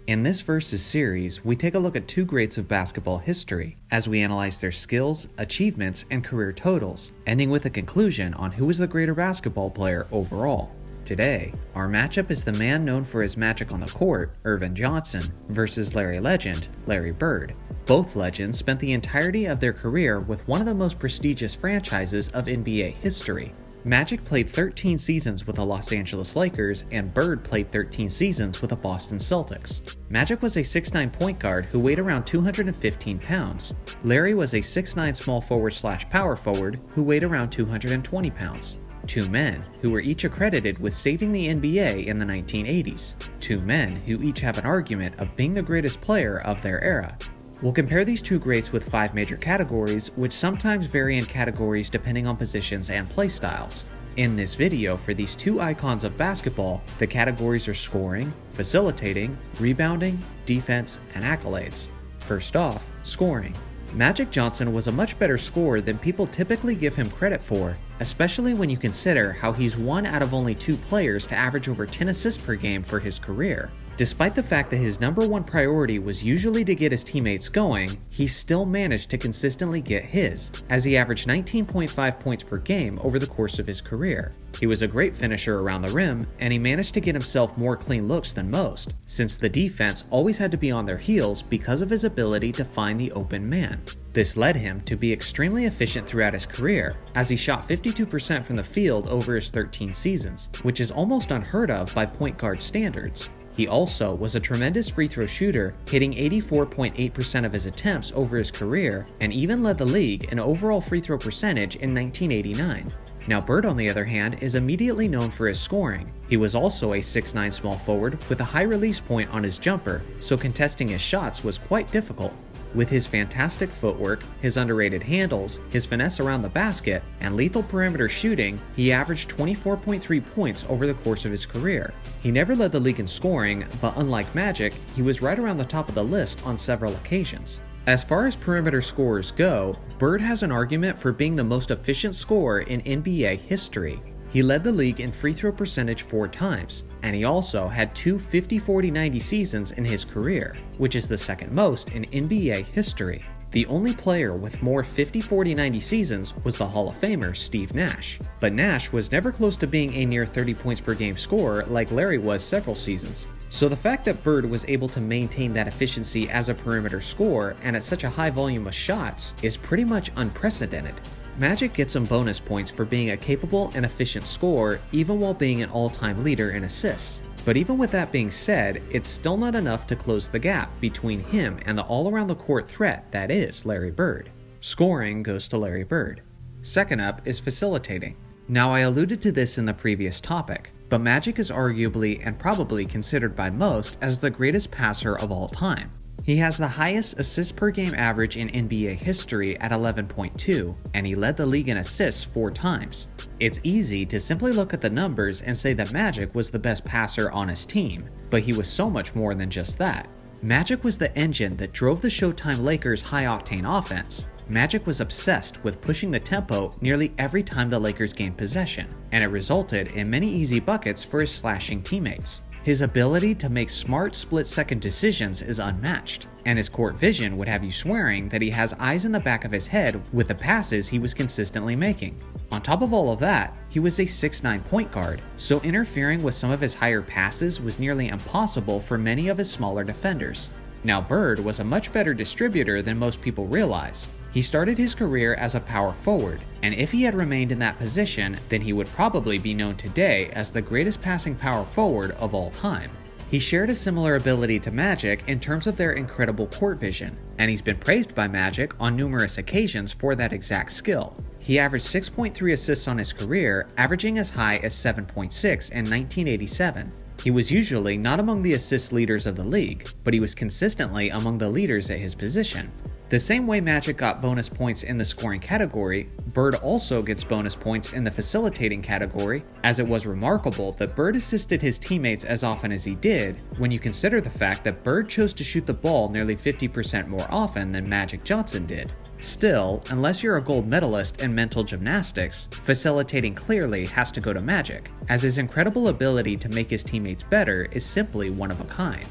In this Versus series, we take a look at two greats of basketball history, as we analyze their skills, achievements, and career totals, ending with a conclusion on who is the greater basketball player overall. Today, our matchup is the man known for his magic on the court, Earvin Johnson, versus Larry legend, Larry Bird. Both legends spent the entirety of their career with one of the most prestigious franchises of NBA history. Magic played 13 seasons with the Los Angeles Lakers, and Bird played 13 seasons with the Boston Celtics. Magic was a 6'9" point guard who weighed around 215 pounds. Larry was a 6'9" small forward/power forward who weighed around 220 pounds. Two men who were each accredited with saving the NBA in the 1980s. Two men who each have an argument of being the greatest player of their era. We'll compare these two greats with 5 major categories, which sometimes vary in categories depending on positions and play styles. In this video, for these two icons of basketball, the categories are scoring, facilitating, rebounding, defense, and accolades. First off, scoring. Magic Johnson was a much better scorer than people typically give him credit for, especially when you consider how he's one out of only 2 players to average over 10 assists per game for his career. Despite the fact that his number one priority was usually to get his teammates going, he still managed to consistently get his, as he averaged 19.5 points per game over the course of his career. He was a great finisher around the rim, and he managed to get himself more clean looks than most, since the defense always had to be on their heels because of his ability to find the open man. This led him to be extremely efficient throughout his career, as he shot 52% from the field over his 13 seasons, which is almost unheard of by point guard standards. He also was a tremendous free throw shooter, hitting 84.8% of his attempts over his career, and even led the league in overall free throw percentage in 1989. Now Bird, on the other hand, is immediately known for his scoring. He was also a 6'9" small forward with a high release point on his jumper, so contesting his shots was quite difficult. With his fantastic footwork, his underrated handles, his finesse around the basket, and lethal perimeter shooting, he averaged 24.3 points over the course of his career. He never led the league in scoring, but unlike Magic, he was right around the top of the list on several occasions. As far as perimeter scorers go, Bird has an argument for being the most efficient scorer in NBA history. He led the league in free throw percentage 4 times, and he also had 2 50-40-90 seasons in his career, which is the second most in NBA history. The only player with more 50-40-90 seasons was the Hall of Famer Steve Nash, but Nash was never close to being a near 30 points per game scorer like Larry was several seasons. So the fact that Bird was able to maintain that efficiency as a perimeter scorer and at such a high volume of shots is pretty much unprecedented. Magic gets some bonus points for being a capable and efficient scorer even while being an all-time leader in assists. But even with that being said, it's still not enough to close the gap between him and the all-around-the-court threat that is Larry Bird. Scoring goes to Larry Bird. Second up is facilitating. Now, I alluded to this in the previous topic, but Magic is arguably and probably considered by most as the greatest passer of all time. He has the highest assists per game average in NBA history at 11.2, and he led the league in assists 4 times. It's easy to simply look at the numbers and say that Magic was the best passer on his team, but he was so much more than just that. Magic was the engine that drove the Showtime Lakers' high-octane offense. Magic was obsessed with pushing the tempo nearly every time the Lakers gained possession, and it resulted in many easy buckets for his slashing teammates. His ability to make smart split-second decisions is unmatched, and his court vision would have you swearing that he has eyes in the back of his head with the passes he was consistently making. On top of all of that, he was a 6'9" point guard, so interfering with some of his higher passes was nearly impossible for many of his smaller defenders. Now Bird was a much better distributor than most people realize. He started his career as a power forward, and if he had remained in that position, then he would probably be known today as the greatest passing power forward of all time. He shared a similar ability to Magic in terms of their incredible court vision, and he's been praised by Magic on numerous occasions for that exact skill. He averaged 6.3 assists on his career, averaging as high as 7.6 in 1987. He was usually not among the assist leaders of the league, but he was consistently among the leaders at his position. The same way Magic got bonus points in the scoring category, Bird also gets bonus points in the facilitating category, as it was remarkable that Bird assisted his teammates as often as he did when you consider the fact that Bird chose to shoot the ball nearly 50% more often than Magic Johnson did. Still, unless you're a gold medalist in mental gymnastics, facilitating clearly has to go to Magic, as his incredible ability to make his teammates better is simply one of a kind.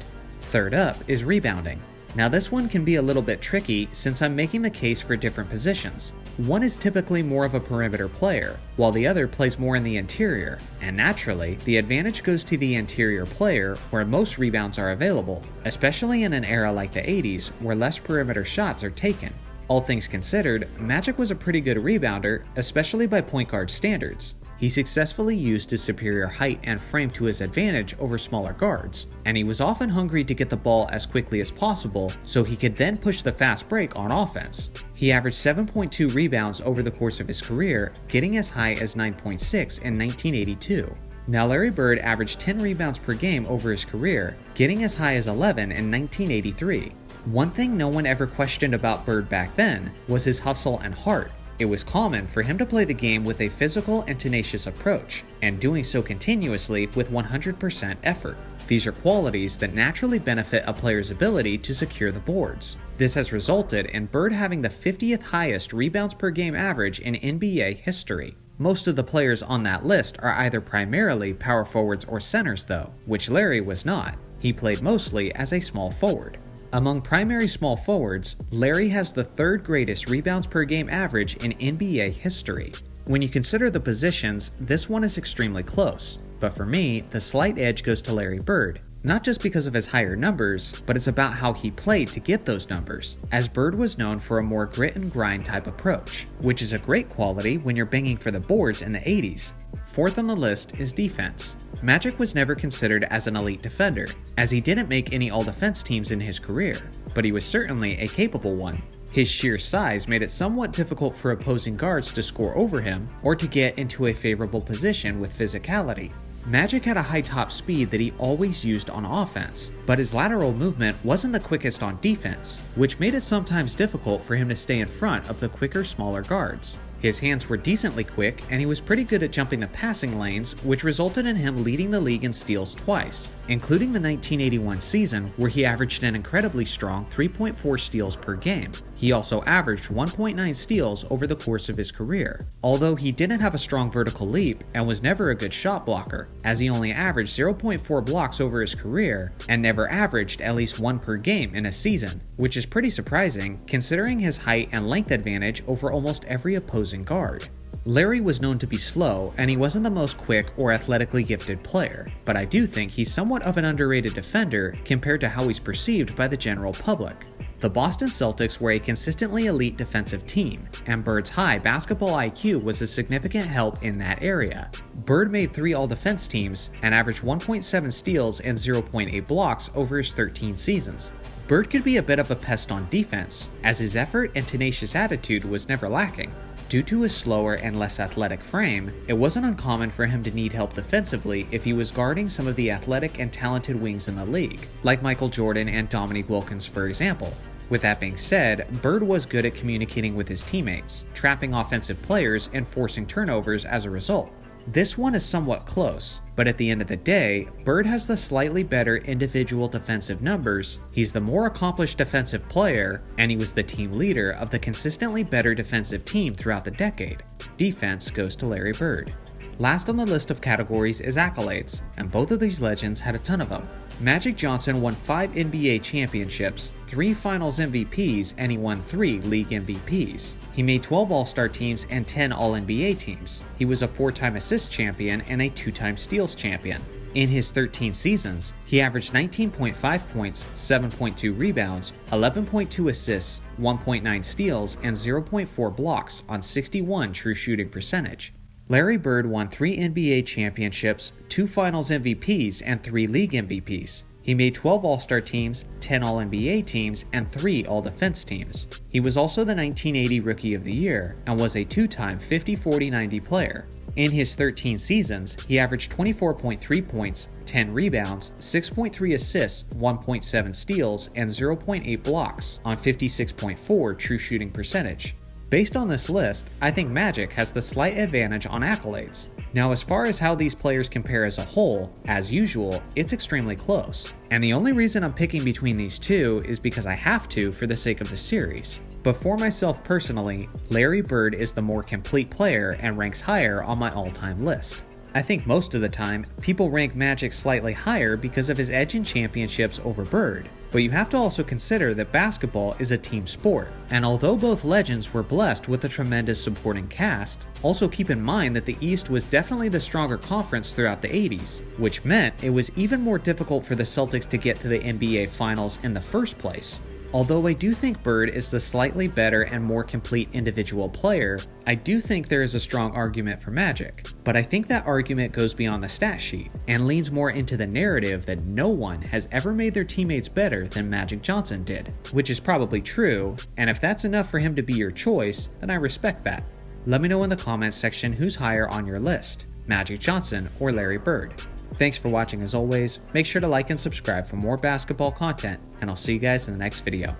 Third up is rebounding. Now this one can be a little bit tricky since I'm making the case for different positions. One is typically more of a perimeter player, while the other plays more in the interior, and naturally, the advantage goes to the interior player where most rebounds are available, especially in an era like the 80s where less perimeter shots are taken. All things considered, Magic was a pretty good rebounder, especially by point guard standards. He successfully used his superior height and frame to his advantage over smaller guards, and he was often hungry to get the ball as quickly as possible so he could then push the fast break on offense. He averaged 7.2 rebounds over the course of his career, getting as high as 9.6 in 1982. Now Larry Bird averaged 10 rebounds per game over his career, getting as high as 11 in 1983. One thing no one ever questioned about Bird back then was his hustle and heart. It was common for him to play the game with a physical and tenacious approach, and doing so continuously with 100% effort. These are qualities that naturally benefit a player's ability to secure the boards. This has resulted in Bird having the 50th highest rebounds per game average in NBA history. Most of the players on that list are either primarily power forwards or centers though, which Larry was not. He played mostly as a small forward. Among primary small forwards, Larry has the third greatest rebounds per game average in NBA history. When you consider the positions, this one is extremely close, but for me, the slight edge goes to Larry Bird. Not just because of his higher numbers, but it's about how he played to get those numbers, as Bird was known for a more grit and grind type approach, which is a great quality when you're banging for the boards in the 80s. Fourth on the list is defense. Magic was never considered as an elite defender, as he didn't make any all-defense teams in his career, but he was certainly a capable one. His sheer size made it somewhat difficult for opposing guards to score over him or to get into a favorable position with physicality. Magic had a high top speed that he always used on offense, but his lateral movement wasn't the quickest on defense, which made it sometimes difficult for him to stay in front of the quicker, smaller guards. His hands were decently quick, and he was pretty good at jumping the passing lanes, which resulted in him leading the league in steals twice, including the 1981 season where he averaged an incredibly strong 3.4 steals per game. He also averaged 1.9 steals over the course of his career, although he didn't have a strong vertical leap and was never a good shot blocker, as he only averaged 0.4 blocks over his career and never averaged at least one per game in a season, which is pretty surprising considering his height and length advantage over almost every opposing guard. Larry was known to be slow, and he wasn't the most quick or athletically gifted player, but I do think he's somewhat of an underrated defender compared to how he's perceived by the general public. The Boston Celtics were a consistently elite defensive team, and Bird's high basketball IQ was a significant help in that area. Bird made 3 all-defense teams and averaged 1.7 steals and 0.8 blocks over his 13 seasons. Bird could be a bit of a pest on defense, as his effort and tenacious attitude was never lacking. Due to his slower and less athletic frame, it wasn't uncommon for him to need help defensively if he was guarding some of the athletic and talented wings in the league, like Michael Jordan and Dominique Wilkins for example. With that being said, Bird was good at communicating with his teammates, trapping offensive players and forcing turnovers as a result. This one is somewhat close, but at the end of the day, Bird has the slightly better individual defensive numbers, he's the more accomplished defensive player, and he was the team leader of the consistently better defensive team throughout the decade. Defense goes to Larry Bird. Last on the list of categories is accolades, and both of these legends had a ton of them. Magic Johnson won 5 NBA championships, 3 Finals MVPs, and he won 3 League MVPs. He made 12 All-Star teams and 10 All-NBA teams. He was a 4-time assist champion and a 2-time steals champion. In his 13 seasons, he averaged 19.5 points, 7.2 rebounds, 11.2 assists, 1.9 steals, and 0.4 blocks on 61 true shooting percentage. Larry Bird won 3 NBA championships, 2 Finals MVPs, and 3 League MVPs. He made 12 All-Star teams, 10 All-NBA teams, and 3 All-Defense teams. He was also the 1980 Rookie of the Year and was a 2-time 50-40-90 player. In his 13 seasons, he averaged 24.3 points, 10 rebounds, 6.3 assists, 1.7 steals, and 0.8 blocks on 56.4 true shooting percentage. Based on this list, I think Magic has the slight advantage on accolades. Now, as far as how these players compare as a whole, as usual, it's extremely close. And the only reason I'm picking between these two is because I have to for the sake of the series. But for myself personally, Larry Bird is the more complete player and ranks higher on my all-time list. I think most of the time, people rank Magic slightly higher because of his edge in championships over Bird. But you have to also consider that basketball is a team sport, and although both legends were blessed with a tremendous supporting cast, also keep in mind that the East was definitely the stronger conference throughout the 80s, which meant it was even more difficult for the Celtics to get to the NBA Finals in the first place. Although I do think Bird is the slightly better and more complete individual player, I do think there is a strong argument for Magic. But I think that argument goes beyond the stat sheet, and leans more into the narrative that no one has ever made their teammates better than Magic Johnson did. Which is probably true, and if that's enough for him to be your choice, then I respect that. Let me know in the comments section who's higher on your list, Magic Johnson or Larry Bird. Thanks for watching as always, make sure to like and subscribe for more basketball content, and I'll see you guys in the next video.